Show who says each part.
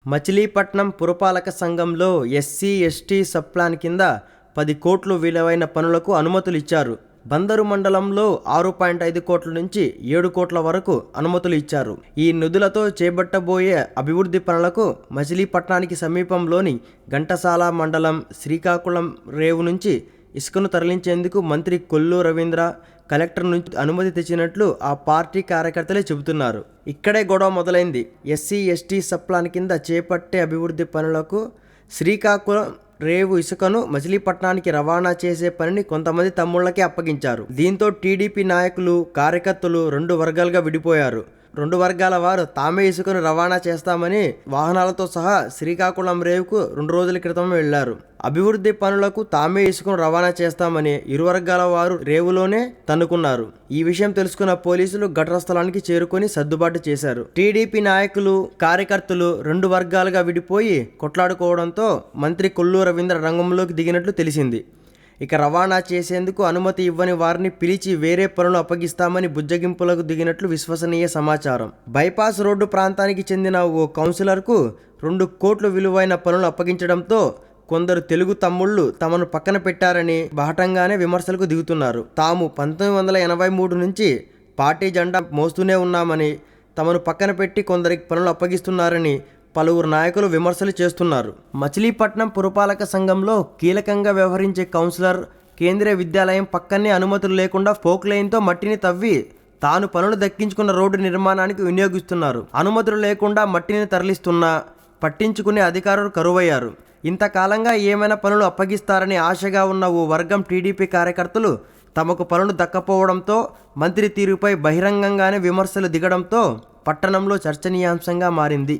Speaker 1: మచిలీపట్నం పురపాలక సంఘంలో SC, ST sub plan కింద 10 కోట్లు విలువైన పనులకు అనుమతులు ఇచ్చారు. బందరు మండలంలో 6.5 కోట్ల నుంచి 7 కోట్ల వరకు అనుమతులు ఇచ్చారు. ఈ నిధులతో చేపట్టబోయే అభివృద్ధి పనులకు మచిలీపట్నానికి సమీపంలోని ఘంటసాల మండలం శ్రీకాకుళం రేవు నుంచి ఇసుకను తరలించేందుకు మంత్రి కొల్లు రవీంద్ర కలెక్టర్ నుంచి అనుమతి తెచ్చినట్లు ఆ పార్టీ కార్యకర్తలే చెబుతున్నారు. ఇక్కడే గొడవ మొదలైంది. ఎస్సీ, ఎస్టీ సబ్ప్లాన్ కింద చేపట్టే అభివృద్ధి పనులకు శ్రీకాకుళం రేవు ఇసుకను మచిలీపట్నానికి రవాణా చేసే పనిని కొంతమంది తమ్ముళ్లకే అప్పగించారు. దీంతో టీడీపీ నాయకులు, కార్యకర్తలు 2 వర్గాలుగా విడిపోయారు. 2 వర్గాల వారు తామే ఇసుకను రవాణా చేస్తామని వాహనాలతో సహా శ్రీకాకుళం రేవుకు 2 రోజుల క్రితం వెళ్లారు. అభివృద్ధి పనులకు తామే ఇసుకను రవాణా చేస్తామని ఇరు వర్గాల వారు రేవులోనే తన్నుకున్నారు. ఈ విషయం తెలుసుకున్న పోలీసులు ఘటన స్థలానికి చేరుకొని సర్దుబాటు చేశారు. టీడీపీ నాయకులు, కార్యకర్తలు 2 వర్గాలుగా విడిపోయి కొట్లాడుకోవడంతో మంత్రి కొల్లు రవీంద్ర రంగంలోకి దిగినట్లు తెలిసింది. ఇక రవాణా చేసేందుకు అనుమతి ఇవ్వని వారిని పిలిచి వేరే పనులు అప్పగిస్తామని బుజ్జగింపులకు దిగినట్లు విశ్వసనీయ సమాచారం. బైపాస్ రోడ్డు ప్రాంతానికి చెందిన ఓ కౌన్సిలర్కు 2 కోట్లు విలువైన పనులు అప్పగించడంతో కొందరు తెలుగు తమ్ముళ్లు తమను పక్కన పెట్టారని బాహటంగానే విమర్శలకు దిగుతున్నారు. తాము 1983 నుంచి పార్టీ జెండా మోస్తూనే ఉన్నామని, తమను పక్కన పెట్టి కొందరికి పనులు అప్పగిస్తున్నారని పలువురు నాయకులు విమర్శలు చేస్తున్నారు. మచిలీపట్నం పురపాలక సంఘంలో కీలకంగా వ్యవహరించే కౌన్సిలర్ కేంద్రీయ విద్యాలయం పక్కనే అనుమతులు లేకుండా ఫోక్ లైన్తో మట్టిని తవ్వి తాను పనులు దక్కించుకున్న రోడ్డు నిర్మాణానికి వినియోగిస్తున్నారు. అనుమతులు లేకుండా మట్టిని తరలిస్తున్నా పట్టించుకునే అధికారులు కరువయ్యారు. ఇంతకాలంగా ఏమైనా పనులు అప్పగిస్తారని ఆశగా ఉన్న ఓ వర్గం టీడీపీ కార్యకర్తలు తమకు పనులు దక్కపోవడంతో మంత్రి తీరుపై బహిరంగంగానే విమర్శలు దిగడంతో పట్టణంలో చర్చనీయాంశంగా మారింది.